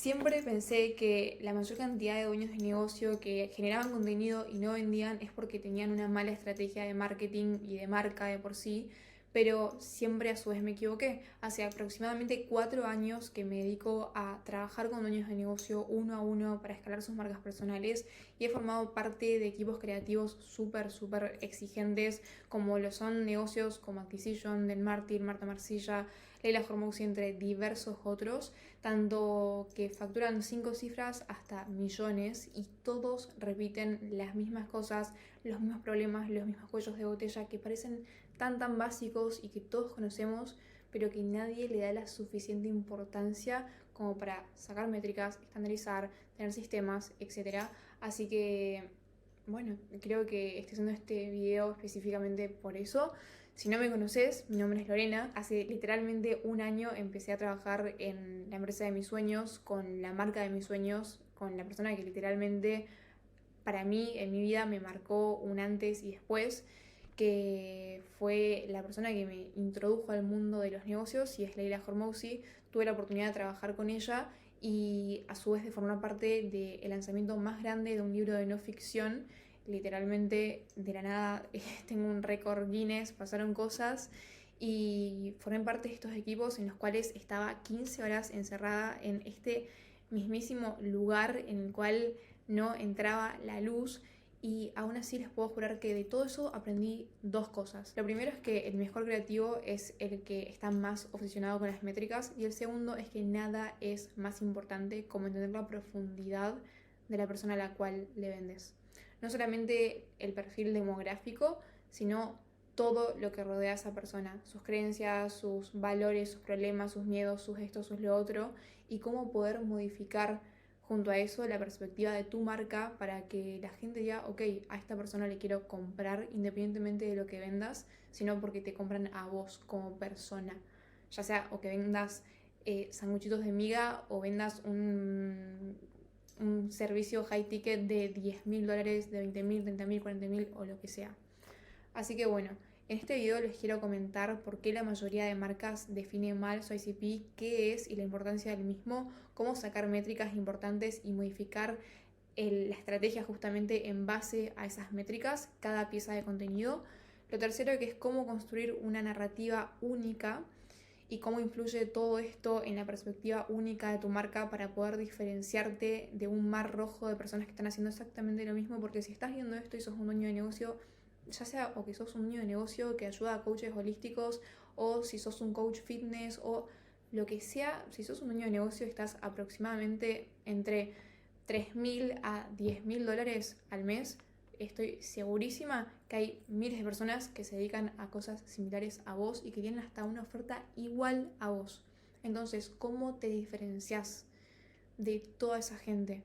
Siempre pensé que la mayor cantidad de dueños de negocio que generaban contenido y no vendían es porque tenían una mala estrategia de marketing y de marca de por sí, pero siempre a su vez me equivoqué. Hace aproximadamente 4 años que me dedico a trabajar con dueños de negocio uno a uno para escalar sus marcas personales y he formado parte de equipos creativos súper exigentes como lo son negocios como Acquisition, Den Martin, Marta Marcilla, Leila Hormozzi, entre diversos otros, tanto que facturan 5 cifras hasta millones y todos repiten las mismas cosas, los mismos problemas, los mismos cuellos de botella que parecen tan básicos y que todos conocemos, pero que nadie le da la suficiente importancia como para sacar métricas, estandarizar, tener sistemas, etc. Así que, bueno, creo que estoy haciendo este video específicamente por eso. Si no me conoces, mi nombre es Lorena. Hace literalmente un año empecé a trabajar en la empresa de mis sueños, con la marca de mis sueños, con la persona que literalmente para mí en mi vida me marcó un antes y después, que fue la persona que me introdujo al mundo de los negocios y es Leila Hormozzi. Tuve la oportunidad de trabajar con ella y a su vez de formar parte del lanzamiento más grande de un libro de no ficción. Literalmente de la nada tengo un récord Guinness, pasaron cosas y formé parte de estos equipos en los cuales estaba 15 horas encerrada en este mismísimo lugar en el cual no entraba la luz. Y aún así les puedo jurar que de todo eso aprendí dos cosas. Lo primero es que el mejor creativo es el que está más obsesionado con las métricas y el segundo es que nada es más importante como entender la profundidad de la persona a la cual le vendes. No solamente el perfil demográfico, sino todo lo que rodea a esa persona, sus creencias, sus valores, sus problemas, sus miedos, sus esto, sus lo otro, y cómo poder modificar junto a eso la perspectiva de tu marca para que la gente diga, ok, a esta persona le quiero comprar independientemente de lo que vendas, sino porque te compran a vos como persona. Ya sea o que vendas sanguchitos de miga o vendas un servicio high ticket de $10.000, de 20.000, 30.000, 40.000 o lo que sea. Así que bueno, en este video les quiero comentar por qué la mayoría de marcas define mal su ICP, qué es y la importancia del mismo, cómo sacar métricas importantes y modificar la estrategia justamente en base a esas métricas, cada pieza de contenido. Lo tercero que es cómo construir una narrativa única y cómo influye todo esto en la perspectiva única de tu marca para poder diferenciarte de un mar rojo de personas que están haciendo exactamente lo mismo, porque si estás viendo esto y sos un dueño de negocio, ya sea o que sos un dueño de negocio que ayuda a coaches holísticos o si sos un coach fitness o lo que sea, si sos un dueño de negocio estás aproximadamente entre 3.000 a 10.000 dólares al mes. Estoy segurísima que hay miles de personas que se dedican a cosas similares a vos y que tienen hasta una oferta igual a vos. Entonces, ¿cómo te diferencias de toda esa gente?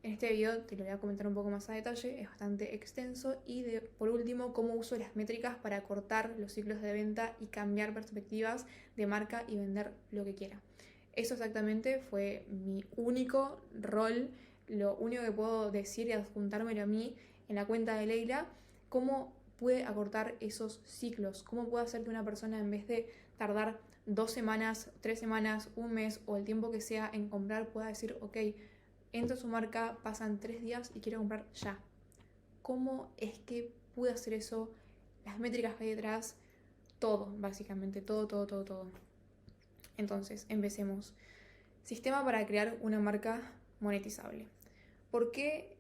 En este video te lo voy a comentar un poco más a detalle, es bastante extenso. Y por último, cómo uso las métricas para cortar los ciclos de venta y cambiar perspectivas de marca y vender lo que quiera. Eso exactamente fue mi único rol, lo único que puedo decir y adjuntármelo a mí en la cuenta de Leila, cómo pude acortar esos ciclos, cómo puedo hacer que una persona en vez de tardar 2 semanas, 3 semanas, un mes o el tiempo que sea en comprar pueda decir, ok, entro a su marca, pasan 3 días y quiero comprar ya. ¿Cómo es que pude hacer eso? Las métricas que hay detrás, todo, básicamente, todo. Entonces, empecemos. Sistema para crear una marca monetizable. ¿Por qué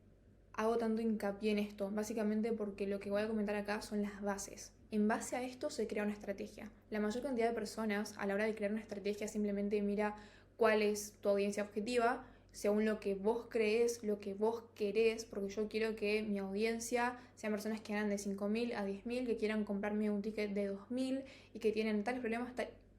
hago tanto hincapié en esto? Básicamente porque lo que voy a comentar acá son las bases. En base a esto se crea una estrategia. La mayor cantidad de personas a la hora de crear una estrategia simplemente mira cuál es tu audiencia objetiva, según lo que vos crees, lo que vos querés, porque yo quiero que mi audiencia sean personas que ganan de 5.000 a 10.000, que quieran comprarme un ticket de 2.000 y que tienen tales problemas,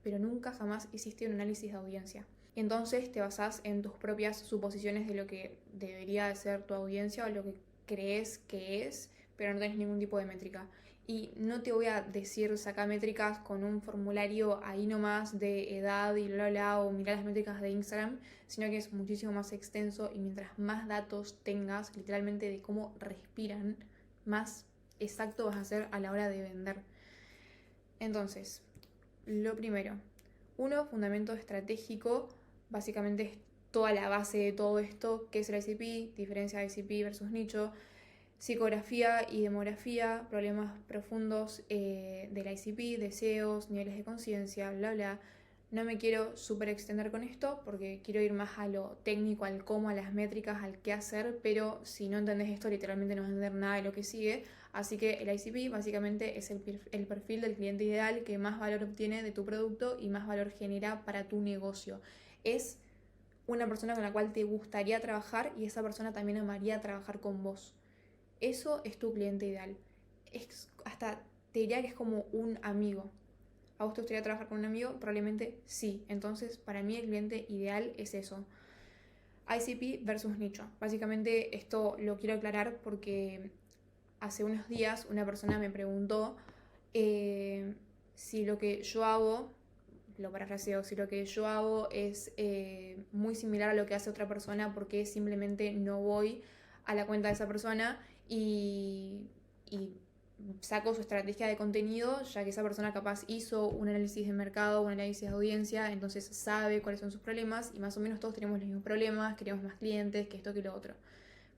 pero nunca jamás hiciste un análisis de audiencia. Y entonces te basás en tus propias suposiciones de lo que debería de ser tu audiencia o lo que crees que es, pero no tenés ningún tipo de métrica. Y no te voy a decir saca métricas con un formulario ahí nomás de edad y bla o mirar las métricas de Instagram, sino que es muchísimo más extenso y mientras más datos tengas literalmente de cómo respiran, más exacto vas a ser a la hora de vender. Entonces, lo primero, fundamento estratégico, básicamente es toda la base de todo esto, qué es el ICP, diferencia de ICP versus nicho, psicografía y demografía, problemas profundos del ICP, deseos, niveles de conciencia, bla, bla. No me quiero súper extender con esto porque quiero ir más a lo técnico, al cómo, a las métricas, al qué hacer, pero si no entendés esto, literalmente no vas a entender nada de lo que sigue. Así que el ICP básicamente es el perfil del cliente ideal que más valor obtiene de tu producto y más valor genera para tu negocio. Es una persona con la cual te gustaría trabajar y esa persona también amaría trabajar con vos. Eso es tu cliente ideal. Hasta te diría que es como un amigo. ¿A vos te gustaría trabajar con un amigo? Probablemente sí. Entonces, para mí el cliente ideal es eso. ICP versus nicho. Básicamente esto lo quiero aclarar porque hace unos días una persona me preguntó si lo que yo hago, lo parafraseo, si lo que yo hago es muy similar a lo que hace otra persona, porque simplemente no voy a la cuenta de esa persona y saco su estrategia de contenido, ya que esa persona capaz hizo un análisis de mercado, un análisis de audiencia, entonces sabe cuáles son sus problemas y más o menos todos tenemos los mismos problemas, queremos más clientes, que esto, que lo otro.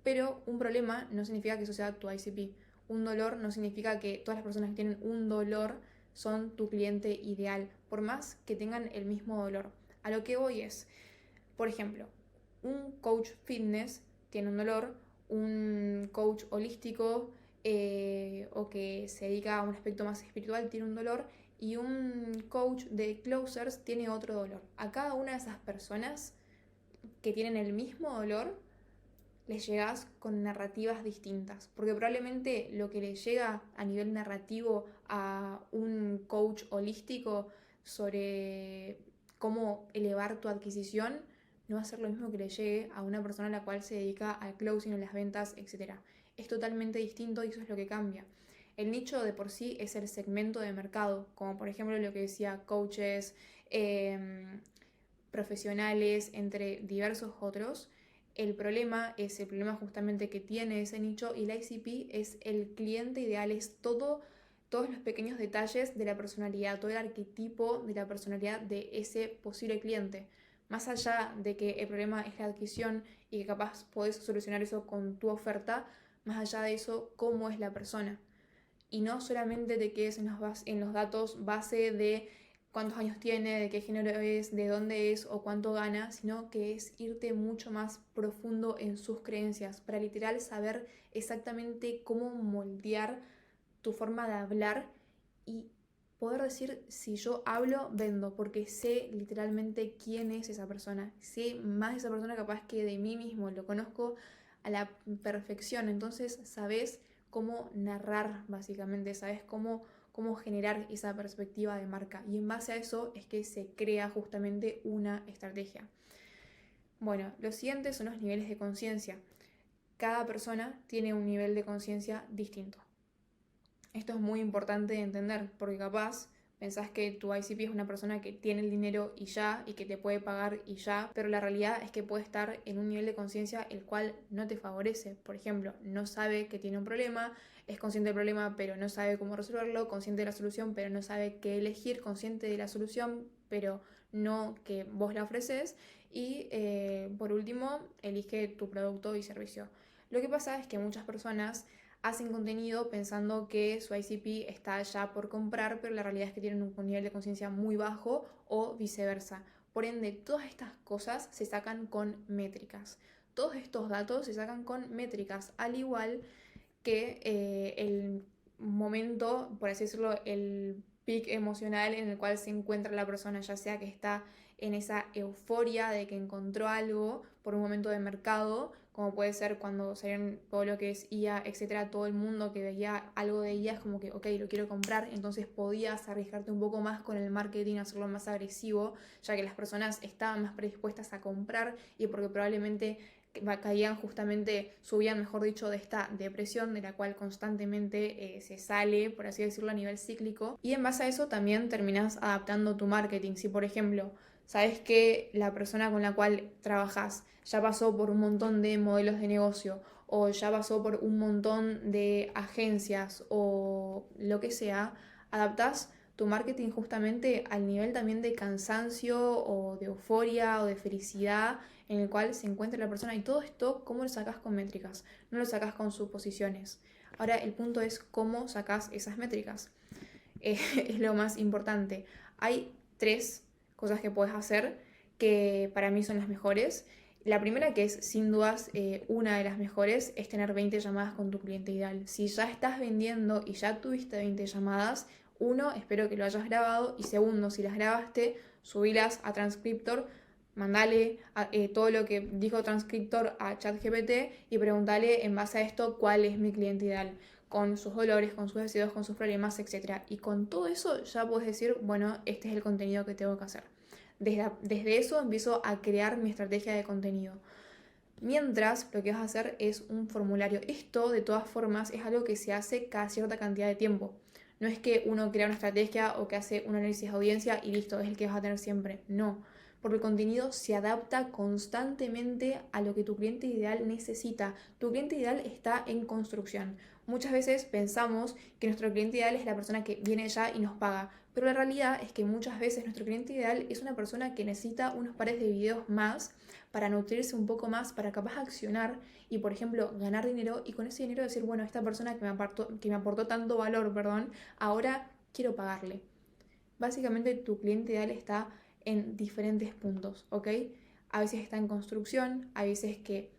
Pero un problema no significa que eso sea tu ICP. Un dolor no significa que todas las personas que tienen un dolor son tu cliente ideal, por más que tengan el mismo dolor. A lo que voy es, por ejemplo, un coach fitness tiene un dolor, un coach holístico o que se dedica a un aspecto más espiritual tiene un dolor y un coach de closers tiene otro dolor. A cada una de esas personas que tienen el mismo dolor les llegas con narrativas distintas, porque probablemente lo que le llega a nivel narrativo a un coach holístico sobre cómo elevar tu adquisición no va a ser lo mismo que le llegue a una persona a la cual se dedica al closing, a las ventas, etc. Es totalmente distinto y eso es lo que cambia. El nicho de por sí es el segmento de mercado, como por ejemplo lo que decía coaches, profesionales, entre diversos otros. El problema es el problema justamente que tiene ese nicho y la ICP es el cliente ideal, es todos los pequeños detalles de la personalidad, todo el arquetipo de la personalidad de ese posible cliente. Más allá de que el problema es la adquisición y que capaz podés solucionar eso con tu oferta, más allá de eso, cómo es la persona. Y no solamente te quedes en los datos base de cuántos años tiene, de qué género es, de dónde es o cuánto gana, sino que es irte mucho más profundo en sus creencias, para literal saber exactamente cómo moldear tu forma de hablar y poder decir, si yo hablo, vendo, porque sé literalmente quién es esa persona, sé más de esa persona capaz que de mí mismo, lo conozco a la perfección, entonces sabes cómo narrar básicamente, sabes cómo generar esa perspectiva de marca y en base a eso es que se crea justamente una estrategia. Bueno, los siguientes son los niveles de conciencia. Cada persona tiene un nivel de conciencia distinto. Esto es muy importante de entender porque capaz pensás que tu ICP es una persona que tiene el dinero y ya, y que te puede pagar y ya, pero la realidad es que puede estar en un nivel de conciencia el cual no te favorece. Por ejemplo, no sabe que tiene un problema, es consciente del problema pero no sabe cómo resolverlo, consciente de la solución pero no sabe qué elegir, consciente de la solución pero no que vos la ofreces y por último elige tu producto y servicio. Lo que pasa es que muchas personas hacen contenido pensando que su ICP está ya por comprar, pero la realidad es que tienen un nivel de conciencia muy bajo o viceversa. Por ende, todas estas cosas se sacan con métricas. Todos estos datos se sacan con métricas, al igual que el momento, por así decirlo, el pic emocional en el cual se encuentra la persona, ya sea que está en esa euforia de que encontró algo por un momento de mercado, como puede ser cuando salieron todo lo que es IA, etcétera, todo el mundo que veía algo de IA es como que, ok, lo quiero comprar, entonces podías arriesgarte un poco más con el marketing, hacerlo más agresivo, ya que las personas estaban más predispuestas a comprar y porque probablemente caían justamente, subían mejor dicho, de esta depresión de la cual constantemente se sale, por así decirlo, a nivel cíclico. Y en base a eso también terminas adaptando tu marketing. Si por ejemplo, sabes que la persona con la cual trabajas ya pasó por un montón de modelos de negocio o ya pasó por un montón de agencias o lo que sea, adaptás tu marketing justamente al nivel también de cansancio o de euforia o de felicidad en el cual se encuentra la persona y todo esto, ¿cómo lo sacás con métricas? No lo sacás con suposiciones. Ahora el punto es cómo sacás esas métricas. Es lo más importante. Hay 3 cosas que puedes hacer que para mí son las mejores. La primera, que es sin dudas una de las mejores, es tener 20 llamadas con tu cliente ideal. Si ya estás vendiendo y ya tuviste 20 llamadas, uno, espero que lo hayas grabado, y segundo, si las grabaste, subilas a Transcriptor, mandale todo lo que dijo Transcriptor a ChatGPT y preguntale en base a esto cuál es mi cliente ideal, con sus dolores, con sus deseos, con sus problemas, etc. Y con todo eso ya puedes decir, bueno, este es el contenido que tengo que hacer. Desde eso empiezo a crear mi estrategia de contenido. Mientras, lo que vas a hacer es un formulario. Esto, de todas formas, es algo que se hace cada cierta cantidad de tiempo. No es que uno crea una estrategia o que hace un análisis de audiencia y listo, es el que vas a tener siempre. No, porque el contenido se adapta constantemente a lo que tu cliente ideal necesita. Tu cliente ideal está en construcción. Muchas veces pensamos que nuestro cliente ideal es la persona que viene ya y nos paga, pero la realidad es que muchas veces nuestro cliente ideal es una persona que necesita unos pares de videos más para nutrirse un poco más, para capaz accionar y, por ejemplo, ganar dinero y con ese dinero decir, bueno, esta persona que me aportó tanto valor, ahora quiero pagarle. Básicamente tu cliente ideal está en diferentes puntos, ¿ok? A veces está en construcción, a veces que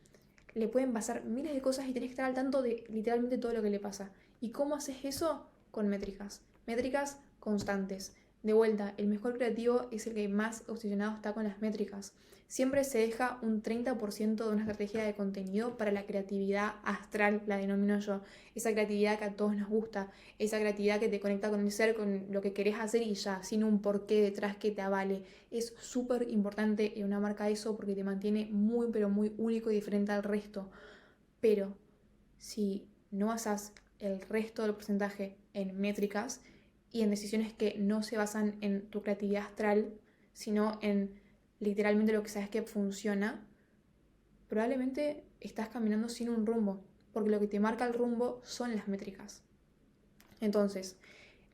le pueden pasar miles de cosas y tenés que estar al tanto de literalmente todo lo que le pasa. ¿Y cómo haces eso? Con métricas. Métricas constantes. De vuelta, el mejor creativo es el que más obsesionado está con las métricas. Siempre se deja un 30% de una estrategia de contenido para la creatividad astral, la denomino yo. Esa creatividad que a todos nos gusta, esa creatividad que te conecta con el ser, con lo que querés hacer y ya, sin un porqué detrás que te avale. Es súper importante en una marca eso porque te mantiene muy, pero muy único y diferente al resto. Pero si no basas el resto del porcentaje en métricas y en decisiones que no se basan en tu creatividad astral, sino en literalmente lo que sabes que funciona, probablemente estás caminando sin un rumbo, porque lo que te marca el rumbo son las métricas. Entonces,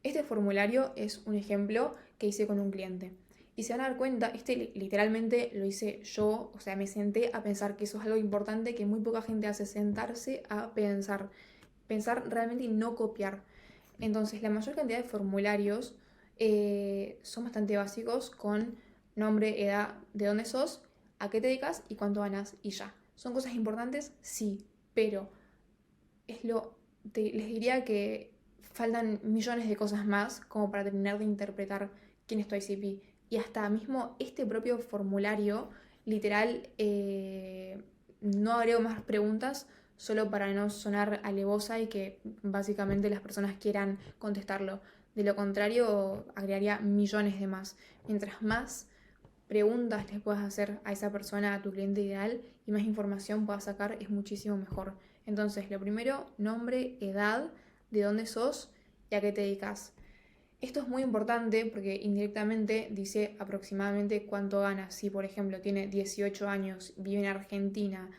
este formulario es un ejemplo que hice con un cliente. Y se van a dar cuenta, literalmente lo hice yo, o sea, me senté a pensar que eso es algo importante que muy poca gente hace, sentarse a pensar realmente y no copiar. Entonces, la mayor cantidad de formularios son bastante básicos con nombre, edad, de dónde sos, a qué te dedicas y cuánto ganas y ya. ¿Son cosas importantes? Sí, pero les diría que faltan millones de cosas más como para terminar de interpretar quién es tu ICP. Y hasta mismo este propio formulario, literal, no agrego más preguntas solo para no sonar alevosa y que básicamente las personas quieran contestarlo. De lo contrario, agregaría millones de más. Mientras más preguntas les puedas hacer a esa persona, a tu cliente ideal, y más información puedas sacar, es muchísimo mejor. Entonces, lo primero, nombre, edad, de dónde sos y a qué te dedicas. Esto es muy importante porque indirectamente dice aproximadamente cuánto gana. Si, por ejemplo, tiene 18 años, vive en Argentina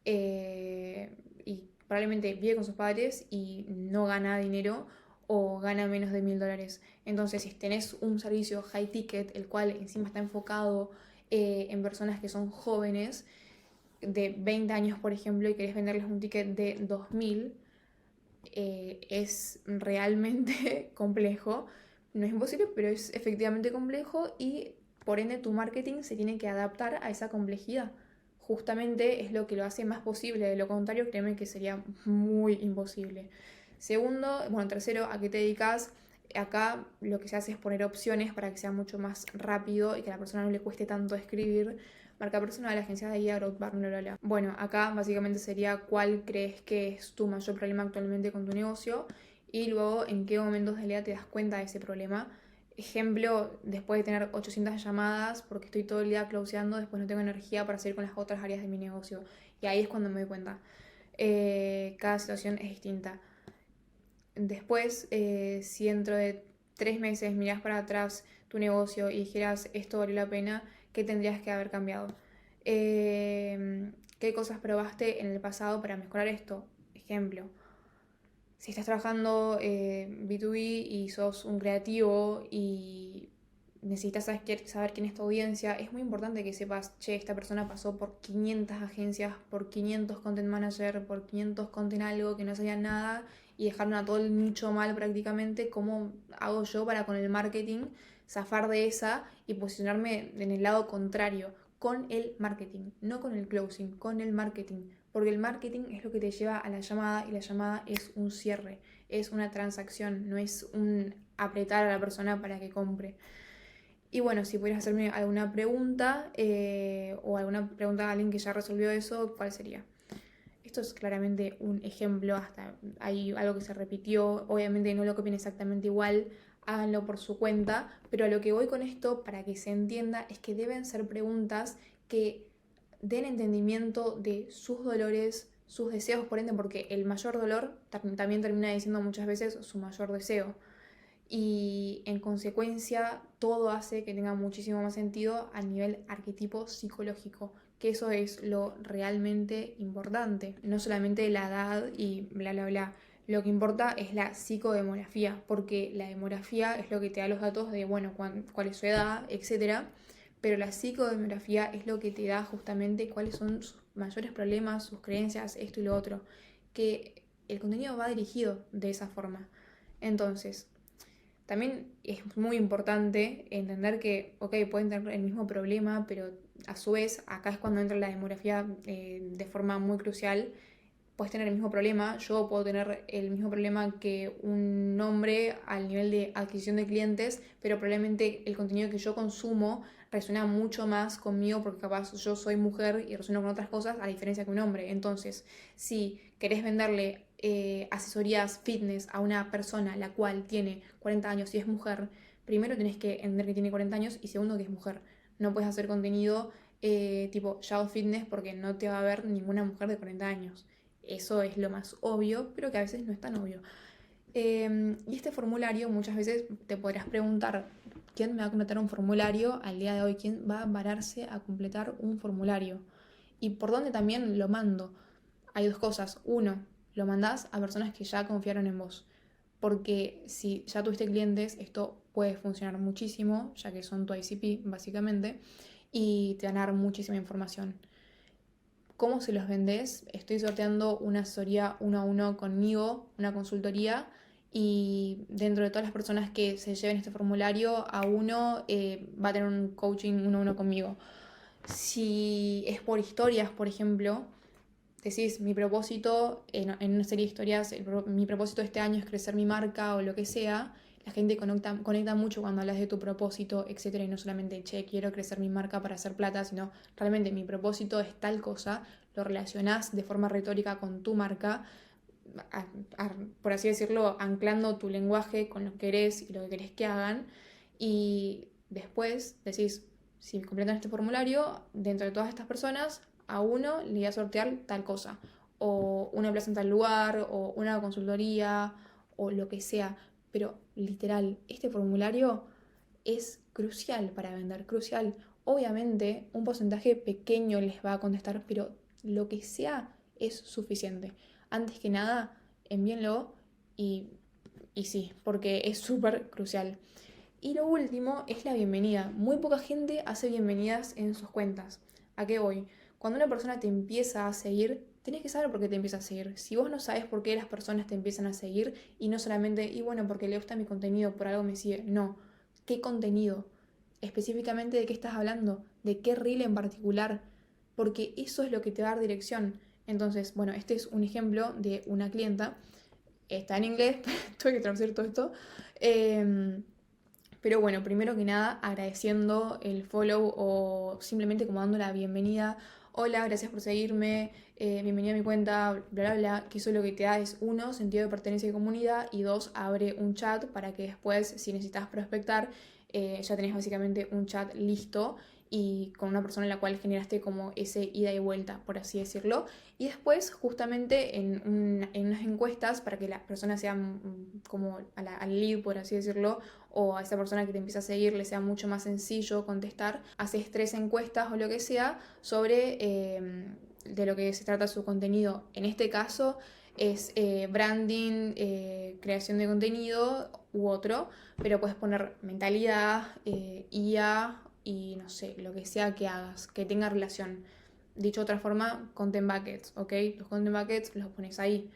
y probablemente vive con sus padres y no gana dinero o gana menos de $1000. Entonces, si tenés un servicio high ticket, el cual encima está enfocado en personas que son jóvenes, de 20 años, por ejemplo, y querés venderles un ticket de 2000, es realmente complejo. No es imposible, pero es efectivamente complejo y por ende tu marketing se tiene que adaptar a esa complejidad. Justamente es lo que lo hace más posible, de lo contrario créeme que sería muy imposible. Segundo, bueno, tercero, ¿a qué te dedicas? Acá lo que se hace es poner opciones para que sea mucho más rápido y que a la persona no le cueste tanto escribir. Marca personal, agencia de guía, growth partner, bla, bla. Bueno, acá básicamente sería cuál crees que es tu mayor problema actualmente con tu negocio y luego en qué momentos del día te das cuenta de ese problema. Ejemplo, después de tener 800 llamadas porque estoy todo el día closeando, después no tengo energía para seguir con las otras áreas de mi negocio. Y ahí es cuando me doy cuenta. Cada situación es distinta. Después, si dentro de 3 meses mirás para atrás tu negocio y dijeras esto valió la pena, ¿qué tendrías que haber cambiado? ¿Qué cosas probaste en el pasado para mejorar esto? Ejemplo, si estás trabajando B2B y sos un creativo y necesitas saber quién es tu audiencia, es muy importante que sepas, che, esta persona pasó por 500 agencias, por 500 content manager, por 500 content algo que no sabían nada y dejaron a todo el nicho mal prácticamente. ¿Cómo hago yo para con el marketing zafar de esa y posicionarme en el lado contrario? Con el marketing, no con el closing, con el marketing. Porque el marketing es lo que te lleva a la llamada y la llamada es un cierre, es una transacción, no es un apretar a la persona para que compre. Y bueno, si pudieras hacerme alguna pregunta o alguna pregunta a alguien que ya resolvió eso, ¿cuál sería? Esto es claramente un ejemplo, hasta hay algo que se repitió, obviamente no lo copien exactamente igual, háganlo por su cuenta, pero a lo que voy con esto, para que se entienda, es que deben ser preguntas que den entendimiento de sus dolores, sus deseos, por ende, porque el mayor dolor también termina diciendo muchas veces su mayor deseo. Y en consecuencia todo hace que tenga muchísimo más sentido a nivel arquetipo psicológico, que eso es lo realmente importante, no solamente la edad y bla bla bla. Lo que importa es la psicodemografía, porque la demografía es lo que te da los datos de, bueno, cuál es su edad, etcétera, pero la psicodemografía es lo que te da justamente cuáles son sus mayores problemas, sus creencias, esto y lo otro, que el contenido va dirigido de esa forma. Entonces, también es muy importante entender que, ok, pueden tener el mismo problema, pero a su vez, acá es cuando entra la demografía de forma muy crucial. Puedes tener el mismo problema, yo puedo tener el mismo problema que un hombre al nivel de adquisición de clientes, pero probablemente el contenido que yo consumo resuena mucho más conmigo porque capaz yo soy mujer y resueno con otras cosas a diferencia que un hombre. Entonces, si querés venderle asesorías fitness a una persona la cual tiene 40 años y es mujer, primero tenés que entender que tiene 40 años y segundo que es mujer. No puedes hacer contenido tipo Yao Fitness porque no te va a ver ninguna mujer de 40 años. Eso es lo más obvio, pero que a veces no es tan obvio. Y este formulario muchas veces te podrás preguntar, ¿quién me va a completar un formulario al día de hoy? ¿Quién va a pararse a completar un formulario? ¿Y por dónde también lo mando? Hay dos cosas. Uno, lo mandás a personas que ya confiaron en vos. Porque si ya tuviste clientes, esto puede funcionar muchísimo, ya que son tu ICP básicamente, y te van a dar muchísima información. ¿Cómo se los vendés? Estoy sorteando una asesoría 1-1 conmigo, una consultoría, y dentro de todas las personas que se lleven este formulario, a uno va a tener un coaching 1-1 conmigo. Si es por historias, por ejemplo, decís, mi propósito en una serie de historias, mi propósito este año es crecer mi marca o lo que sea, la gente conecta mucho cuando hablas de tu propósito, etcétera, y no solamente, che, quiero crecer mi marca para hacer plata, sino realmente mi propósito es tal cosa, lo relacionás de forma retórica con tu marca, por así decirlo, anclando tu lenguaje con lo que eres y lo que querés que hagan, y después decís, si completan este formulario, dentro de todas estas personas, a uno le voy a sortear tal cosa, o una plaza en tal lugar, o una consultoría, o lo que sea. Pero literal, este formulario es crucial para vender, crucial. Obviamente, un porcentaje pequeño les va a contestar, pero lo que sea es suficiente. Antes que nada, envíenlo y, y sí, porque es súper crucial. Y lo último es la bienvenida. Muy poca gente hace bienvenidas en sus cuentas. ¿A qué voy? Cuando una persona te empieza a seguir, tenés que saber por qué te empieza a seguir. Si vos no sabes por qué las personas te empiezan a seguir y no solamente, y bueno, porque le gusta mi contenido, por algo me sigue. No. ¿Qué contenido? Específicamente de qué estás hablando, de qué reel en particular, porque eso es lo que te va a dar dirección. Entonces, bueno, este es un ejemplo de una clienta. Está en inglés, tuve que traducir todo esto. Pero bueno, primero que nada, agradeciendo el follow o simplemente como dando la bienvenida. Hola, gracias por seguirme, bienvenida a mi cuenta, bla, bla, bla. Que eso lo que te da es, uno, sentido de pertenencia y comunidad, y dos, abre un chat para que después, si necesitas prospectar, ya tenés básicamente un chat listo y con una persona en la cual generaste como ese ida y vuelta, por así decirlo. Y después, justamente en unas encuestas, para que las personas sean como al lead, por así decirlo, o a esa persona que te empieza a seguir le sea mucho más sencillo contestar, haces 3 encuestas o lo que sea sobre de lo que se trata su contenido. En este caso, es branding, creación de contenido u otro, pero puedes poner mentalidad, IA y no sé, lo que sea que hagas, que tenga relación. Dicho de otra forma, content buckets, ¿ok? Los content buckets los pones ahí.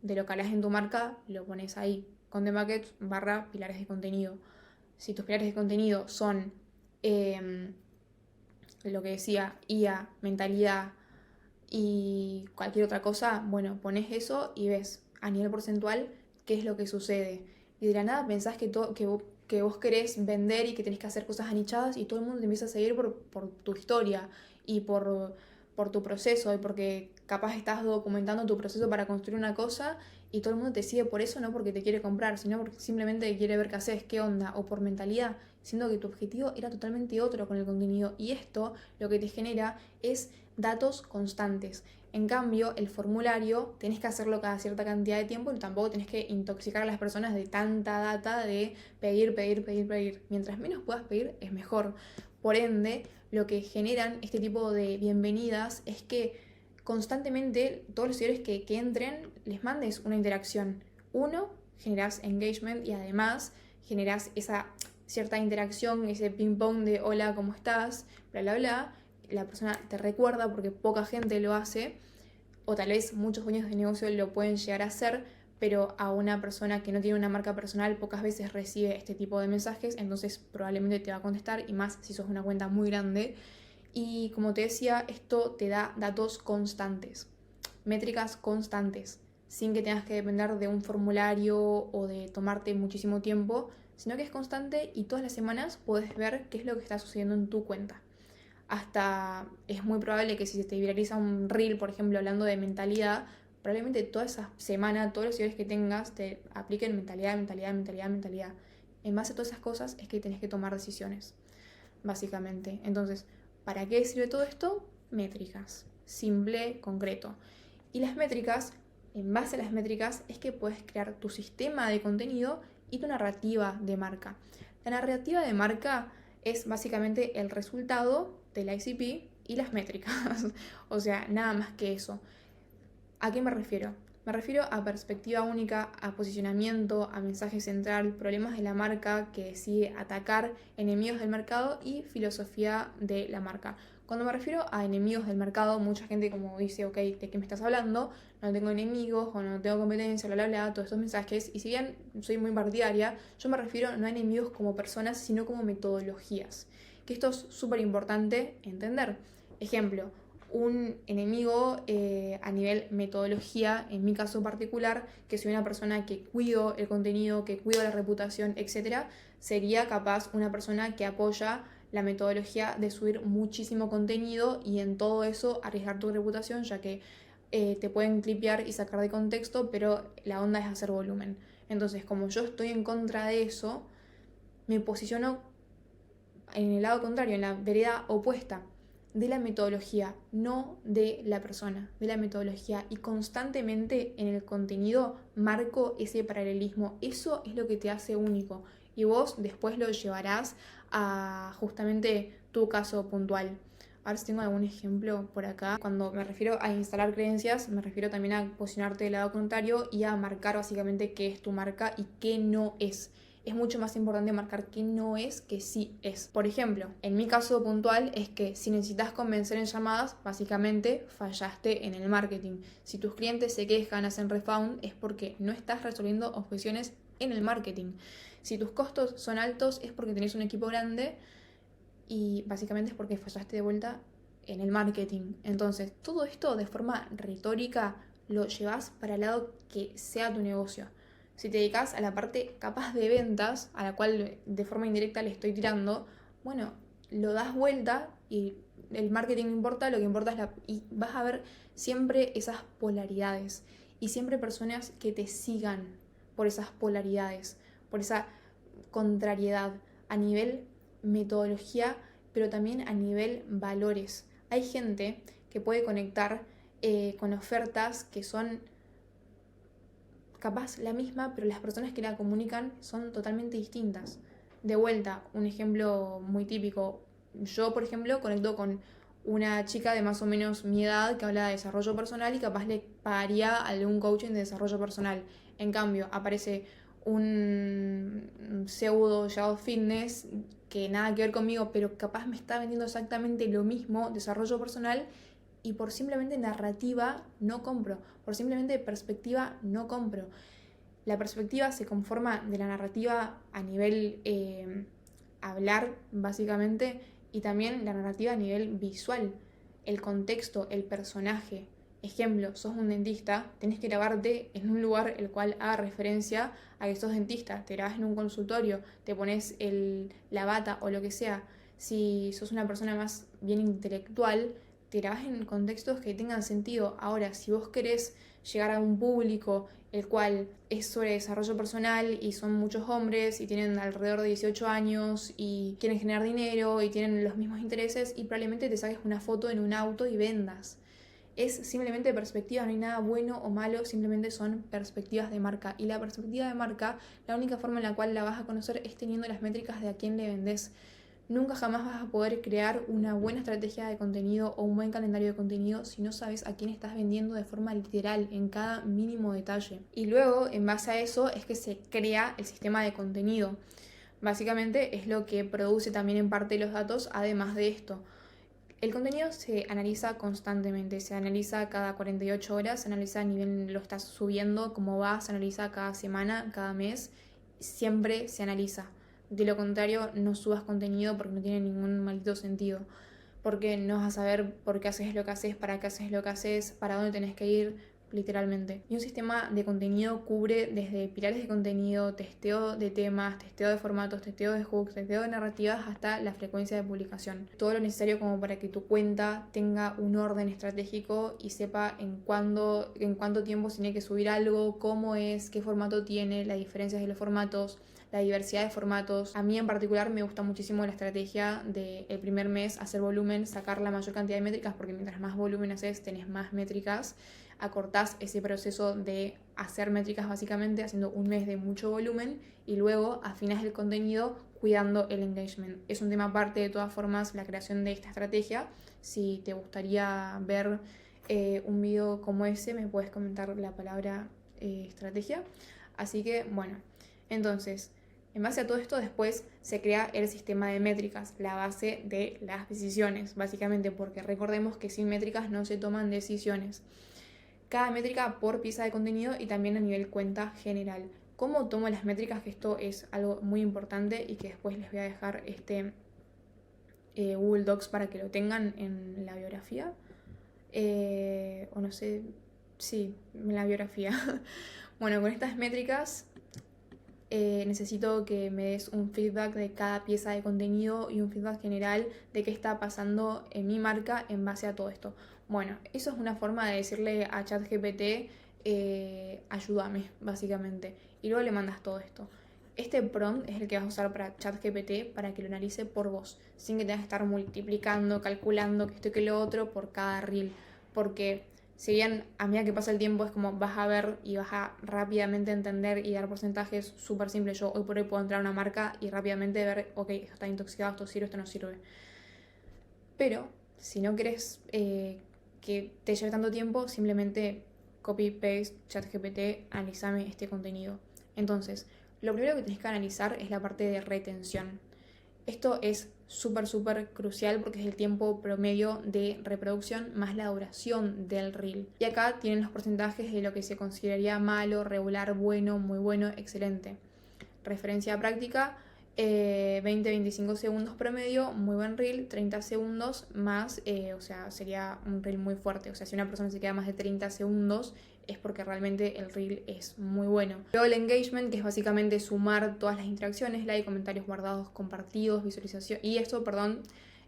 De lo que hablas en tu marca, lo pones ahí. Content buckets barra pilares de contenido. Si tus pilares de contenido son lo que decía, IA, mentalidad y cualquier otra cosa, bueno, pones eso y ves a nivel porcentual qué es lo que sucede. Y de la nada pensás que vos querés vender y que tenés que hacer cosas anichadas y todo el mundo te empieza a seguir por tu historia y por tu proceso y porque capaz estás documentando tu proceso para construir una cosa y todo el mundo te sigue por eso, no porque te quiere comprar, sino porque simplemente quiere ver qué haces, qué onda, o por mentalidad, siendo que tu objetivo era totalmente otro con el contenido. Y esto lo que te genera es datos constantes. En cambio, el formulario tenés que hacerlo cada cierta cantidad de tiempo y tampoco tenés que intoxicar a las personas de tanta data de pedir, pedir, pedir, pedir. Mientras menos puedas pedir, es mejor. Por ende, lo que generan este tipo de bienvenidas es que constantemente todos los seguidores que entren les mandes una interacción. Uno, generas engagement y además generas esa cierta interacción, ese ping pong de hola, ¿cómo estás? Bla, bla, bla. La persona te recuerda porque poca gente lo hace, o tal vez muchos dueños de negocio lo pueden llegar a hacer, pero a una persona que no tiene una marca personal pocas veces recibe este tipo de mensajes, entonces probablemente te va a contestar, y más si sos una cuenta muy grande. Y como te decía, esto te da datos constantes, métricas constantes, sin que tengas que depender de un formulario o de tomarte muchísimo tiempo, sino que es constante y todas las semanas puedes ver qué es lo que está sucediendo en tu cuenta. Hasta es muy probable que si se te viraliza un reel, por ejemplo, hablando de mentalidad, probablemente toda esa semana, todos los seguidores que tengas, te apliquen mentalidad, mentalidad, mentalidad, mentalidad. En base a todas esas cosas es que tenés que tomar decisiones, básicamente. Entonces, ¿para qué sirve todo esto? Métricas. Simple, concreto. Y las métricas, en base a las métricas, es que puedes crear tu sistema de contenido y tu narrativa de marca. La narrativa de marca es básicamente el resultado del ICP y las métricas. O sea, nada más que eso. ¿A qué me refiero? Me refiero a perspectiva única, a posicionamiento, a mensaje central, problemas de la marca que decide atacar, enemigos del mercado y filosofía de la marca. Cuando me refiero a enemigos del mercado, mucha gente como dice, ok, ¿de qué me estás hablando? No tengo enemigos o no tengo competencia, bla, bla, bla, todos estos mensajes. Y si bien soy muy partidaria, yo me refiero no a enemigos como personas, sino como metodologías. Que esto es súper importante entender. Ejemplo, un enemigo a nivel metodología, en mi caso particular, que soy una persona que cuido el contenido, que cuido la reputación, etc., sería capaz una persona que apoya la metodología de subir muchísimo contenido y en todo eso arriesgar tu reputación, ya que te pueden clipear y sacar de contexto, pero la onda es hacer volumen. Entonces, como yo estoy en contra de eso, me posiciono en el lado contrario, en la vereda opuesta de la metodología, no de la persona, de la metodología. Y constantemente en el contenido marco ese paralelismo. Eso es lo que te hace único. Y vos después lo llevarás a justamente tu caso puntual. A ver si tengo algún ejemplo por acá. Cuando me refiero a instalar creencias, me refiero también a posicionarte del lado contrario y a marcar básicamente qué es tu marca y qué no es. Es mucho más importante marcar qué no es que sí es. Por ejemplo, en mi caso puntual es que si necesitas convencer en llamadas, básicamente fallaste en el marketing. Si tus clientes se quejan, hacen refund, es porque no estás resolviendo objeciones en el marketing. Si tus costos son altos, es porque tenés un equipo grande y básicamente es porque fallaste de vuelta en el marketing. Entonces, todo esto de forma retórica lo llevas para el lado que sea tu negocio. Si te dedicas a la parte capaz de ventas, a la cual de forma indirecta le estoy tirando, bueno, lo das vuelta y el marketing no importa, lo que importa es y vas a ver siempre esas polaridades y siempre personas que te sigan por esas polaridades, por esa contrariedad a nivel metodología, pero también a nivel valores. Hay gente que puede conectar con ofertas que son capaz la misma, pero las personas que la comunican son totalmente distintas. De vuelta, un ejemplo muy típico. Yo, por ejemplo, conecto con una chica de más o menos mi edad que habla de desarrollo personal y capaz le pagaría algún coaching de desarrollo personal. En cambio, aparece un pseudo Yao Fitness que nada que ver conmigo, pero capaz me está vendiendo exactamente lo mismo, desarrollo personal, y por simplemente narrativa no compro, por simplemente perspectiva no compro. La perspectiva se conforma de la narrativa a nivel hablar, básicamente, y también la narrativa a nivel visual, el contexto, el personaje. Ejemplo, sos un dentista, tenés que grabarte en un lugar el cual haga referencia a que sos dentista, te grabás en un consultorio, te pones la bata o lo que sea. Si sos una persona más bien intelectual, te grabás en contextos que tengan sentido. Ahora, si vos querés llegar a un público el cual es sobre desarrollo personal y son muchos hombres y tienen alrededor de 18 años y quieren generar dinero y tienen los mismos intereses, y probablemente te saques una foto en un auto y vendas. Es simplemente perspectiva, no hay nada bueno o malo, simplemente son perspectivas de marca. Y la perspectiva de marca, la única forma en la cual la vas a conocer es teniendo las métricas de a quién le vendés. Nunca jamás vas a poder crear una buena estrategia de contenido o un buen calendario de contenido si no sabes a quién estás vendiendo de forma literal, en cada mínimo detalle. Y luego, en base a eso, es que se crea el sistema de contenido. Básicamente es lo que produce también en parte los datos, además de esto. El contenido se analiza constantemente, se analiza cada 48 horas, se analiza a nivel lo estás subiendo, cómo va, se analiza cada semana, cada mes, siempre se analiza. De lo contrario, no subas contenido porque no tiene ningún maldito sentido. Porque no vas a saber por qué haces lo que haces, para qué haces lo que haces, para dónde tenés que ir, literalmente. Y un sistema de contenido cubre desde pilares de contenido, testeo de temas, testeo de formatos, testeo de hooks, testeo de narrativas, hasta la frecuencia de publicación. Todo lo necesario como para que tu cuenta tenga un orden estratégico y sepa en cuánto tiempo se tiene que subir algo, cómo es, qué formato tiene, las diferencias de los formatos, la diversidad de formatos. A mí en particular me gusta muchísimo la estrategia de el primer mes hacer volumen, sacar la mayor cantidad de métricas, porque mientras más volumen haces, tenés más métricas. Acortás ese proceso de hacer métricas básicamente haciendo un mes de mucho volumen y luego afinás el contenido cuidando el engagement. Es un tema aparte de todas formas la creación de esta estrategia. Si te gustaría ver un video como ese, me puedes comentar la palabra estrategia. Así que bueno, entonces en base a todo esto después se crea el sistema de métricas, la base de las decisiones, básicamente, porque recordemos que sin métricas no se toman decisiones. Cada métrica por pieza de contenido y también a nivel cuenta general. ¿Cómo tomo las métricas? Que esto es algo muy importante y que después les voy a dejar Google Docs para que lo tengan en la biografía. O no sé, sí, en la biografía. Bueno, con estas métricas necesito que me des un feedback de cada pieza de contenido y un feedback general de qué está pasando en mi marca en base a todo esto. Bueno, eso es una forma de decirle a ChatGPT, ayúdame, básicamente. Y luego le mandas todo esto. Este prompt es el que vas a usar para ChatGPT para que lo analice por vos, sin que tengas que estar multiplicando, calculando que esto y que lo otro por cada reel. Porque si bien a medida que pasa el tiempo es como vas a ver y vas a rápidamente entender y dar porcentajes súper simples. Yo hoy por hoy puedo entrar a una marca y rápidamente ver, ok, esto está intoxicado, esto sirve, esto no sirve. Pero si no querés que te lleve tanto tiempo, simplemente copy, paste, ChatGPT, analizame este contenido. Entonces, lo primero que tenés que analizar es la parte de retención. Esto es súper crucial porque es el tiempo promedio de reproducción más la duración del reel. Y acá tienen los porcentajes de lo que se consideraría malo, regular, bueno, muy bueno, excelente. Referencia práctica, 20-25 segundos promedio, muy buen reel, 30 segundos más, o sea, sería un reel muy fuerte. O sea, si una persona se queda más de 30 segundos es porque realmente el reel es muy bueno. Luego el engagement, que es básicamente sumar todas las interacciones, like, comentarios guardados, compartidos, visualización, y esto,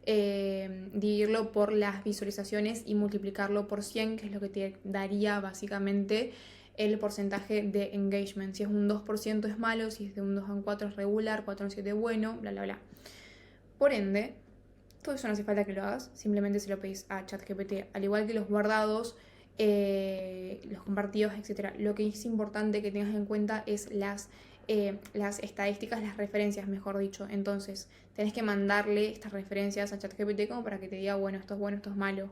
dividirlo por las visualizaciones y multiplicarlo por 100, que es lo que te daría básicamente el porcentaje de engagement. Si es un 2% es malo, si es de un 2 a un 4 es regular, 4 a un 7 bueno, bla bla bla. Por ende, todo eso no hace falta que lo hagas, simplemente se lo pedís a ChatGPT, al igual que los guardados, los compartidos, etc. Lo que es importante que tengas en cuenta es las las estadísticas, las referencias, mejor dicho. Entonces, tenés que mandarle estas referencias a ChatGPT como para que te diga, bueno, esto es malo.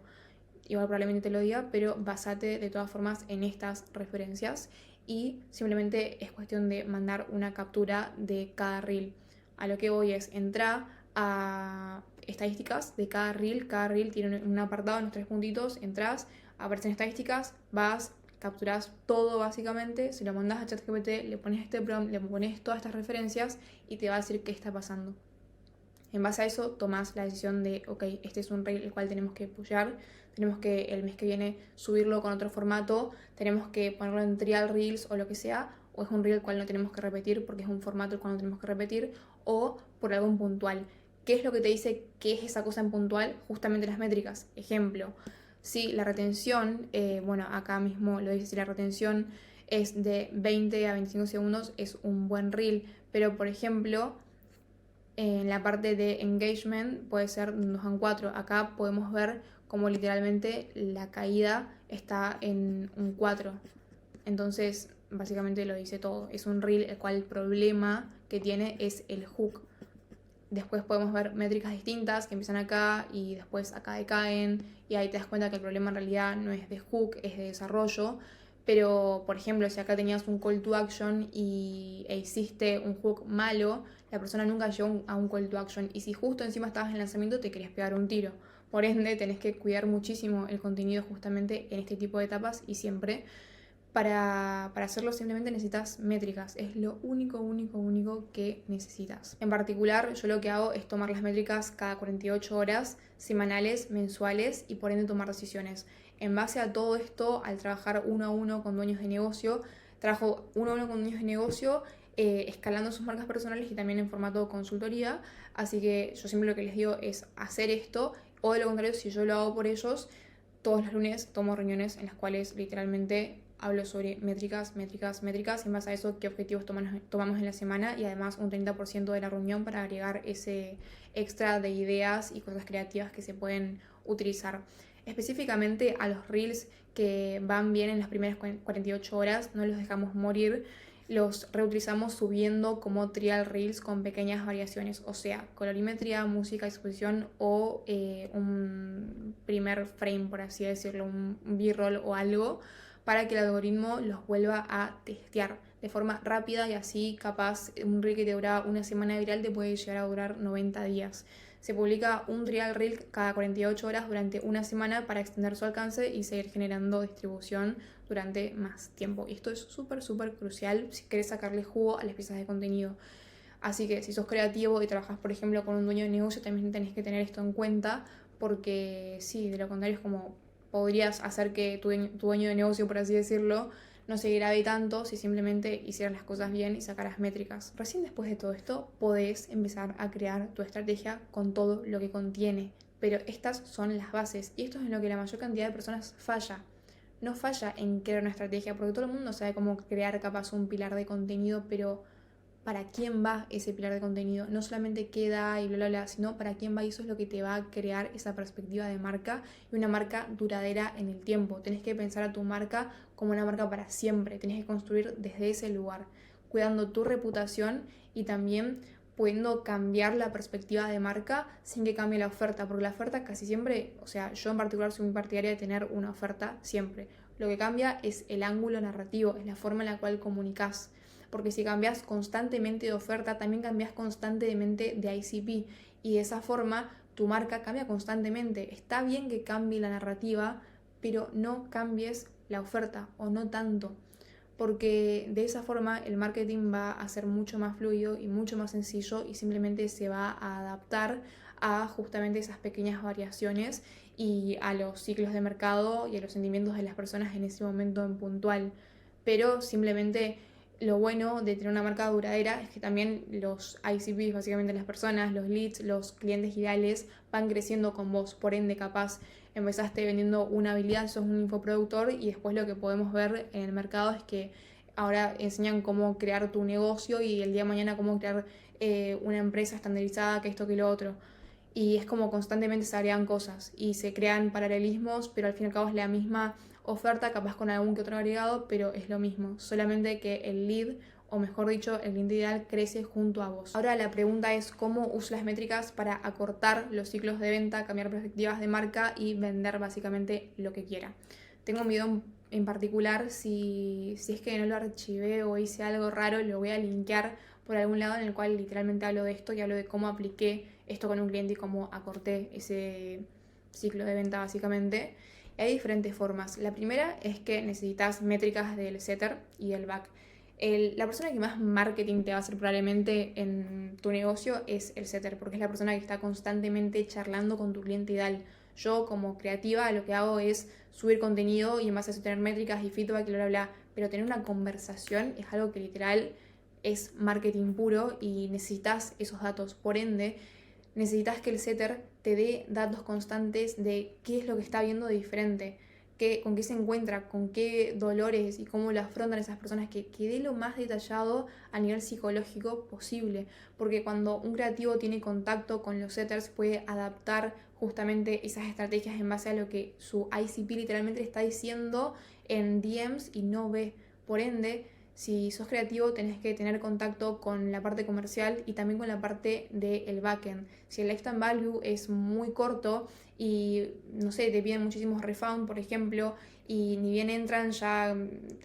Igual probablemente te lo diga, pero basate de todas formas en estas referencias y simplemente es cuestión de mandar una captura de cada reel. A lo que voy es, entra a estadísticas de cada reel tiene un apartado en los 3 puntitos, entras, aparecen estadísticas, vas, capturas todo básicamente, se lo mandas a ChatGPT, le pones este prompt, le pones todas estas referencias y te va a decir qué está pasando. En base a eso tomás la decisión de, ok, este es un reel el cual tenemos que pushear, tenemos que el mes que viene subirlo con otro formato, tenemos que ponerlo en trial reels o lo que sea, o es un reel el cual no tenemos que repetir porque es un formato el cual no tenemos que repetir, o por algo en puntual. ¿Qué es lo que te dice qué es esa cosa en puntual? Justamente las métricas. Ejemplo, si la retención, bueno, acá mismo lo dice, si la retención es de 20 a 25 segundos, es un buen reel, pero por ejemplo, en la parte de engagement puede ser 2 a 4. Acá podemos ver como literalmente la caída está en un 4. Entonces, básicamente lo dice todo. Es un reel el cual el problema que tiene es el hook. Después podemos ver métricas distintas que empiezan acá y después acá decaen. Y ahí te das cuenta que el problema en realidad no es de hook, es de desarrollo. Pero, por ejemplo, si acá tenías un call to action e hiciste un hook malo, la persona nunca llegó a un call to action. Y si justo encima estabas en lanzamiento, te querías pegar un tiro. Por ende, tenés que cuidar muchísimo el contenido justamente en este tipo de etapas y siempre. Para hacerlo simplemente necesitas métricas, es lo único que necesitas. En particular, yo lo que hago es tomar las métricas cada 48 horas, semanales, mensuales y por ende tomar decisiones. En base a todo esto, al trabajar uno a uno con dueños de negocio, trabajo uno a uno con dueños de negocio, escalando sus marcas personales y también en formato consultoría. Así que yo siempre lo que les digo es hacer esto, o de lo contrario, si yo lo hago por ellos, todos los lunes tomo reuniones en las cuales literalmente hablo sobre métricas, y en base a eso qué objetivos tomamos en la semana y además un 30% de la reunión para agregar ese extra de ideas y cosas creativas que se pueden utilizar. Específicamente a los reels que van bien en las primeras 48 horas, no los dejamos morir, los reutilizamos subiendo como trial reels con pequeñas variaciones, o sea, colorimetría, música, exposición o un primer frame, por así decirlo, un b-roll o algo, para que el algoritmo los vuelva a testear de forma rápida y así capaz un reel que te dura una semana viral te puede llegar a durar 90 días. Se publica un trial reel cada 48 horas durante una semana para extender su alcance y seguir generando distribución durante más tiempo. Y esto es súper crucial si querés sacarle jugo a las piezas de contenido. Así que si sos creativo y trabajas, por ejemplo, con un dueño de negocio, también tenés que tener esto en cuenta, porque sí, de lo contrario es como podrías hacer que tu dueño de negocio, por así decirlo, no se grave tanto si simplemente hicieras las cosas bien y sacaras métricas. Recién después de todo esto podés empezar a crear tu estrategia con todo lo que contiene. Pero estas son las bases y esto es en lo que la mayor cantidad de personas falla. No falla en crear una estrategia, porque todo el mundo sabe cómo crear capaz un pilar de contenido, pero para quién va ese pilar de contenido, no solamente queda y bla bla bla, sino para quién va, y eso es lo que te va a crear esa perspectiva de marca y una marca duradera en el tiempo. Tenés que pensar a tu marca como una marca para siempre, tenés que construir desde ese lugar, cuidando tu reputación y también pudiendo cambiar la perspectiva de marca sin que cambie la oferta, porque la oferta casi siempre, o sea, yo en particular soy muy partidaria de tener una oferta siempre. Lo que cambia es el ángulo narrativo, es la forma en la cual comunicas, porque si cambias constantemente de oferta, también cambias constantemente de ICP y de esa forma tu marca cambia constantemente. Está bien que cambie la narrativa, pero no cambies la oferta o no tanto, porque de esa forma el marketing va a ser mucho más fluido y mucho más sencillo y simplemente se va a adaptar a justamente esas pequeñas variaciones y a los ciclos de mercado y a los sentimientos de las personas en ese momento en puntual. Pero simplemente lo bueno de tener una marca duradera es que también los ICPs, básicamente las personas, los leads, los clientes ideales van creciendo con vos. Por ende, capaz empezaste vendiendo una habilidad, sos un infoproductor y después lo que podemos ver en el mercado es que ahora enseñan cómo crear tu negocio y el día de mañana cómo crear una empresa estandarizada, que esto, que lo otro. Y es como constantemente se agregan cosas y se crean paralelismos, pero al fin y al cabo es la misma oferta, capaz con algún que otro agregado, pero es lo mismo, solamente que el lead o mejor dicho, el cliente ideal crece junto a vos. Ahora la pregunta es cómo uso las métricas para acortar los ciclos de venta, cambiar perspectivas de marca y vender básicamente lo que quiera. Tengo un video en particular, si es que no lo archivé o hice algo raro, lo voy a linkear por algún lado, en el cual literalmente hablo de esto y hablo de cómo apliqué esto con un cliente y cómo acorté ese ciclo de venta básicamente. Y hay diferentes formas. La primera es que necesitas métricas del setter y del back. La persona que más marketing te va a hacer probablemente en tu negocio es el setter, porque es la persona que está constantemente charlando con tu cliente ideal. Yo como creativa lo que hago es subir contenido y en base a eso tener métricas y feedback y bla, bla, bla. Pero tener una conversación es algo que literal es marketing puro y necesitas esos datos. Por ende, necesitas que el setter te dé datos constantes de qué es lo que está viendo de diferente, con qué se encuentra, con qué dolores y cómo lo afrontan esas personas, que dé lo más detallado a nivel psicológico posible, porque cuando un creativo tiene contacto con los setters puede adaptar justamente esas estrategias en base a lo que su ICP literalmente le está diciendo en DMs y no ve. Por ende, si sos creativo tenés que tener contacto con la parte comercial y también con la parte del backend. Si el lifetime value es muy corto y, no sé, te piden muchísimos refund, por ejemplo, y ni bien entran ya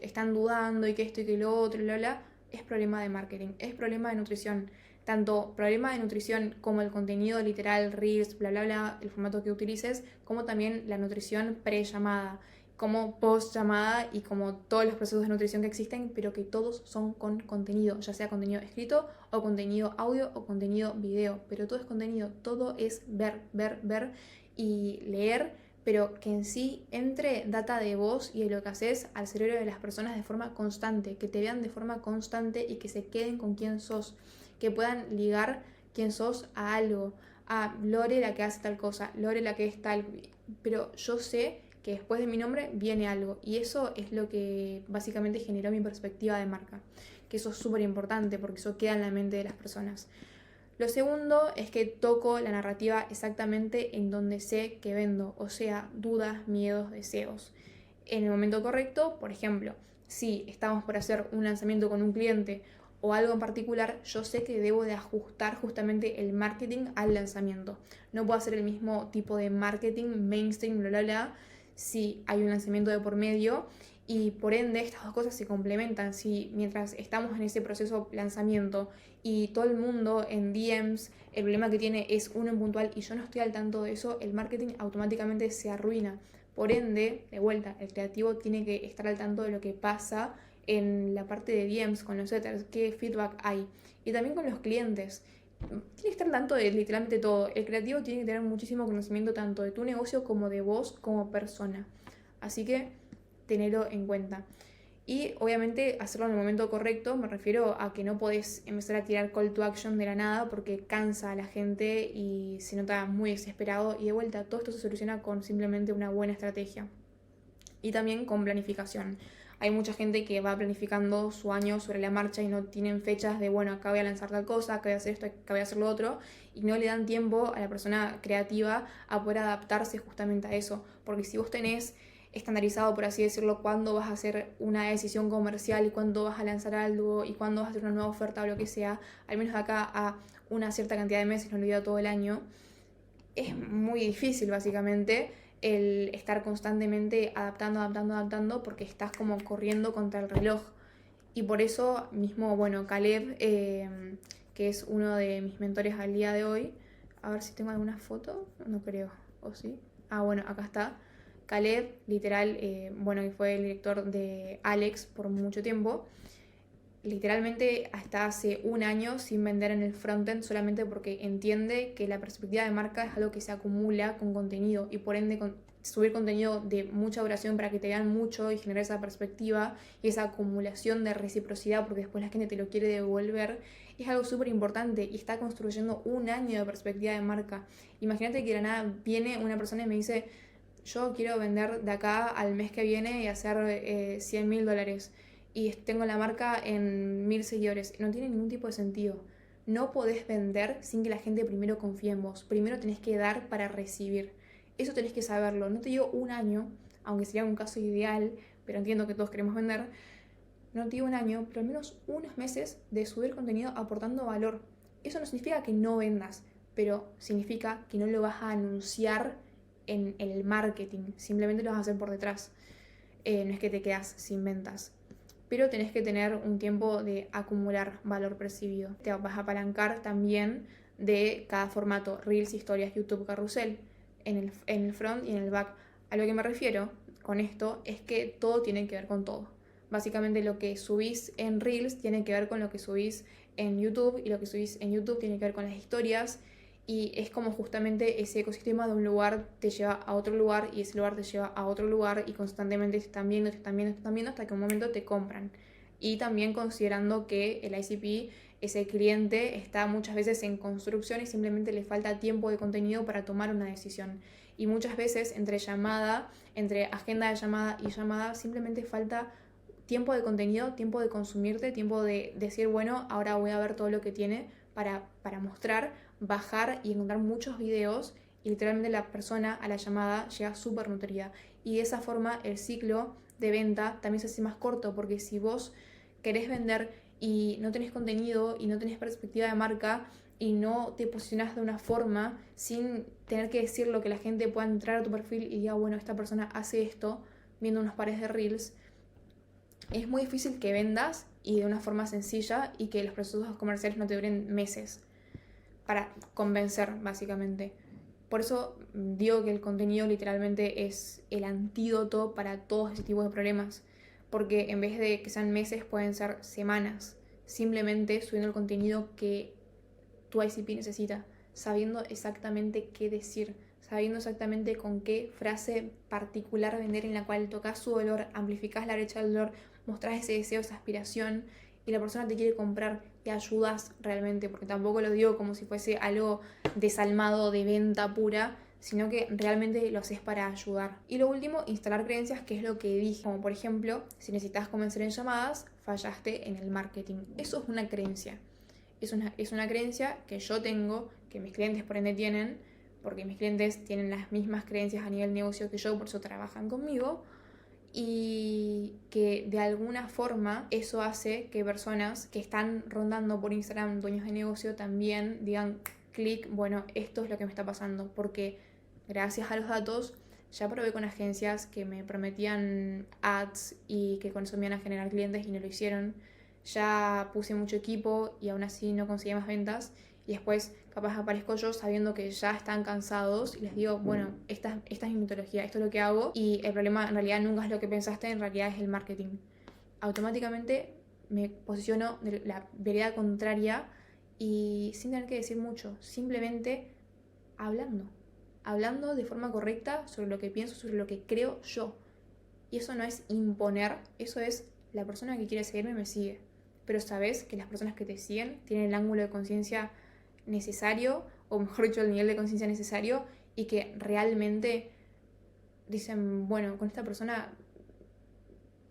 están dudando y que esto y que lo otro, bla, bla, es problema de marketing, es problema de nutrición. Tanto problema de nutrición como el contenido literal, reels, bla, bla, bla, el formato que utilices, como también la nutrición pre-llamada, como post llamada y como todos los procesos de nutrición que existen, pero que todos son con contenido, ya sea contenido escrito o contenido audio o contenido video, pero todo es contenido, todo es ver, ver, ver y leer, pero que en sí entre data de vos y de lo que haces al cerebro de las personas de forma constante, que te vean de forma constante y que se queden con quién sos, que puedan ligar quién sos a algo, a Lore la que hace tal cosa, Lore la que es tal, pero yo sé que después de mi nombre viene algo, y eso es lo que básicamente generó mi perspectiva de marca, que eso es súper importante porque eso queda en la mente de las personas. Lo segundo es que toco la narrativa exactamente en donde sé que vendo, o sea, dudas, miedos, deseos. En el momento correcto, por ejemplo, si estamos por hacer un lanzamiento con un cliente o algo en particular, yo sé que debo de ajustar justamente el marketing al lanzamiento. No puedo hacer el mismo tipo de marketing mainstream, bla, bla, bla, si hay un lanzamiento de por medio, y por ende estas dos cosas se complementan. Si mientras estamos en ese proceso lanzamiento y todo el mundo en DMs, el problema que tiene es uno en puntual y yo no estoy al tanto de eso, el marketing automáticamente se arruina. Por ende, de vuelta, el creativo tiene que estar al tanto de lo que pasa en la parte de DMs con los setters, qué feedback hay, y también con los clientes. Tiene que estar al tanto de literalmente todo. El creativo tiene que tener muchísimo conocimiento tanto de tu negocio como de vos como persona. Así que tenerlo en cuenta. Y obviamente hacerlo en el momento correcto, me refiero a que no podés empezar a tirar call to action de la nada porque cansa a la gente y se nota muy desesperado. Y de vuelta, todo esto se soluciona con simplemente una buena estrategia. Y también con planificación. Hay mucha gente que va planificando su año sobre la marcha y no tienen fechas de, bueno, acá voy a lanzar tal cosa, acá voy a hacer esto, acá voy a hacer lo otro, y no le dan tiempo a la persona creativa a poder adaptarse justamente a eso. Porque si vos tenés estandarizado, por así decirlo, cuándo vas a hacer una decisión comercial y cuándo vas a lanzar algo y cuándo vas a hacer una nueva oferta o lo que sea, al menos de acá a una cierta cantidad de meses, no olvido todo el año, es muy difícil básicamente el estar constantemente adaptando, porque estás como corriendo contra el reloj. Y por eso mismo, bueno, Caleb, que es uno de mis mentores al día de hoy, a ver si tengo alguna foto, no creo, ¿o sí? Ah, bueno, acá está. Caleb, literal, bueno, que fue el director de Alex por mucho tiempo, literalmente hasta hace un año sin vender en el frontend solamente porque entiende que la perspectiva de marca es algo que se acumula con contenido y por ende subir contenido de mucha duración para que te vean mucho y generar esa perspectiva y esa acumulación de reciprocidad porque después la gente te lo quiere devolver es algo súper importante y está construyendo un año de perspectiva de marca. Imagínate que de la nada viene una persona y me dice: yo quiero vender de acá al mes que viene y hacer $100.000 y tengo la marca en 1000 seguidores. No tiene ningún tipo de sentido. No podés vender sin que la gente primero confíe en vos. Primero tenés que dar para recibir. Eso tenés que saberlo. No te digo un año, aunque sería un caso ideal, pero entiendo que todos queremos vender. no te digo un año, pero al menos unos meses de subir contenido aportando valor. Eso no significa que no vendas, pero significa que no lo vas a anunciar en el marketing, simplemente lo vas a hacer por detrás. No es que te quedas sin ventas, pero tenés que tener un tiempo de acumular valor percibido. Te vas a apalancar también de cada formato, Reels, historias, YouTube, carrusel, en el front y en el back. A lo que me refiero con esto es que todo tiene que ver con todo. Básicamente lo que subís en Reels tiene que ver con lo que subís en YouTube, y lo que subís en YouTube tiene que ver con las historias, y es como justamente ese ecosistema de un lugar te lleva a otro lugar, y ese lugar te lleva a otro lugar, y constantemente te están viendo, te están viendo, te están viendo, hasta que un momento te compran. Y también considerando que el ICP, ese cliente, está muchas veces en construcción y simplemente le falta tiempo de contenido para tomar una decisión. Y muchas veces entre agenda de llamada y llamada, simplemente falta tiempo de contenido, tiempo de consumirte, tiempo de decir, bueno, ahora voy a ver todo lo que tiene para mostrar, bajar y encontrar muchos videos, y literalmente la persona a la llamada llega súper nutrida. Y de esa forma el ciclo de venta también se hace más corto, porque si vos querés vender y no tenés contenido y no tenés perspectiva de marca y no te posicionás de una forma sin tener que decir lo que la gente pueda entrar a tu perfil y diga, bueno, esta persona hace esto, viendo unos pares de reels, es muy difícil que vendas y de una forma sencilla, y que los procesos comerciales no te duren meses para convencer, básicamente. Por eso digo que el contenido literalmente es el antídoto para todos ese tipo de problemas, porque en vez de que sean meses pueden ser semanas, simplemente subiendo el contenido que tu ICP necesita, sabiendo exactamente qué decir, sabiendo exactamente con qué frase particular vender, en la cual tocas su dolor, amplificás la brecha del dolor, mostrás ese deseo, esa aspiración, y la persona te quiere comprar, te ayudas realmente, porque tampoco lo digo como si fuese algo desalmado de venta pura, sino que realmente lo haces para ayudar. Y lo último, instalar creencias, que es lo que dije, como por ejemplo, si necesitas convencer en llamadas, fallaste en el marketing. Eso es una creencia. Es una creencia que yo tengo, que mis clientes por ende tienen, porque mis clientes tienen las mismas creencias a nivel negocio que yo, por eso trabajan conmigo, y que de alguna forma eso hace que personas que están rondando por Instagram, dueños de negocio, también digan clic, bueno, esto es lo que me está pasando, porque gracias a los datos ya probé con agencias que me prometían ads y que con eso me iban a generar clientes y no lo hicieron. Ya puse mucho equipo y aún así no conseguí más ventas, y después capaz aparezco yo sabiendo que ya están cansados y les digo, bueno, esta es mi metodología, esto es lo que hago, y el problema en realidad nunca es lo que pensaste, en realidad es el marketing. Automáticamente me posiciono de la vereda contraria, y sin tener que decir mucho, simplemente hablando de forma correcta sobre lo que pienso, sobre lo que creo yo. Y eso no es imponer, eso es la persona que quiere seguirme me sigue. Pero sabes que las personas que te siguen tienen el ángulo de conciencia necesario, o mejor dicho, el nivel de conciencia necesario, y que realmente dicen, bueno, con esta persona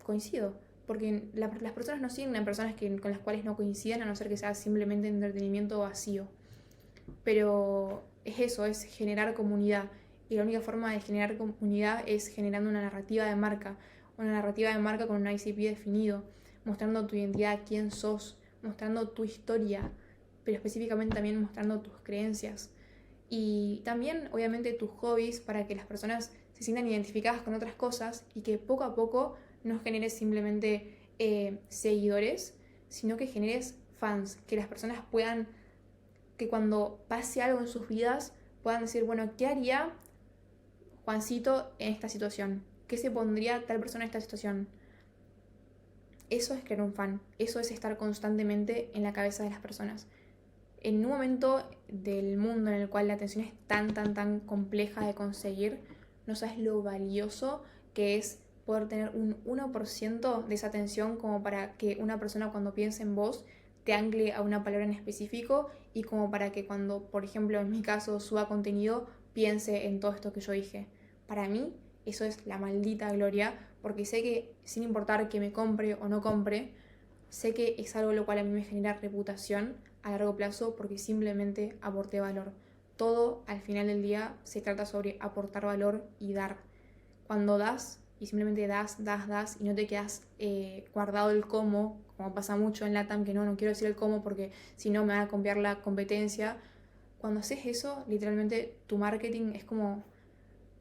coincido. Porque las personas no siguen a personas con las cuales no coinciden, a no ser que sea simplemente entretenimiento vacío. Pero es eso, es generar comunidad. Y la única forma de generar comunidad es generando una narrativa de marca. Una narrativa de marca con un ICP definido, mostrando tu identidad, quién sos, mostrando tu historia, pero específicamente también mostrando tus creencias. Y también, obviamente, tus hobbies, para que las personas se sientan identificadas con otras cosas, y que poco a poco no generes simplemente seguidores, sino que generes fans, que las personas puedan, que cuando pase algo en sus vidas puedan decir, bueno, ¿qué haría Juancito en esta situación? ¿Qué se pondría tal persona en esta situación? Eso es crear un fan, eso es estar constantemente en la cabeza de las personas. En un momento del mundo en el cual la atención es tan compleja de conseguir, no sabes lo valioso que es poder tener un 1% de esa atención, como para que una persona cuando piense en vos te ancle a una palabra en específico, y como para que cuando, por ejemplo, en mi caso, suba contenido, piense en todo esto que yo dije. Para mí, eso es la maldita gloria, porque sé que sin importar que me compre o no compre, sé que es algo lo cual a mí me genera reputación a largo plazo, porque simplemente aporté valor. Todo al final del día se trata sobre aportar valor y dar. Cuando das, y simplemente das y no te quedas guardado el cómo, como pasa mucho en LATAM, que no quiero decir el cómo porque si no me van a copiar la competencia. Cuando haces eso, literalmente tu marketing es como,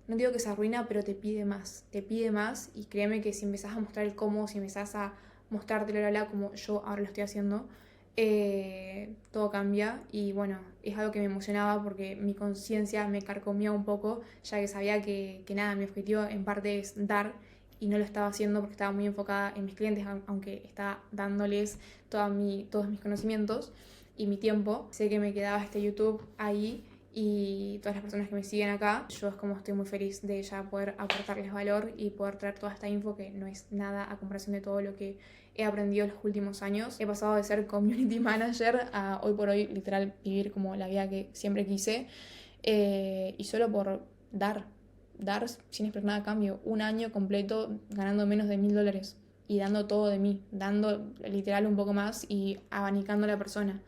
no digo que se arruina, pero te pide más y créeme que si empezás a mostrar el cómo, si empezás a mostrarte la como yo ahora lo estoy haciendo, todo cambia y bueno, es algo que me emocionaba porque mi conciencia me carcomía un poco, ya que sabía que nada, mi objetivo en parte es dar y no lo estaba haciendo porque estaba muy enfocada en mis clientes, aunque estaba dándoles todos mis conocimientos y mi tiempo. Sé que me quedaba este YouTube ahí y todas las personas que me siguen acá, yo es como estoy muy feliz de ya poder aportarles valor y poder traer toda esta info que no es nada a comparación de todo lo que he aprendido en los últimos años. He pasado de ser community manager a hoy por hoy literal vivir como la vida que siempre quise y solo por dar sin esperar nada a cambio, un año completo ganando menos de $1000 y dando todo de mí, dando literal un poco más y abanicando a la persona.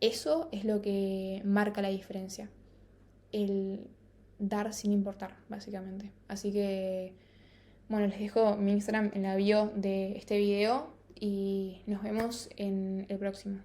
Eso es lo que marca la diferencia, el dar sin importar, básicamente. Así que, bueno, les dejo mi Instagram en la bio de este video y nos vemos en el próximo.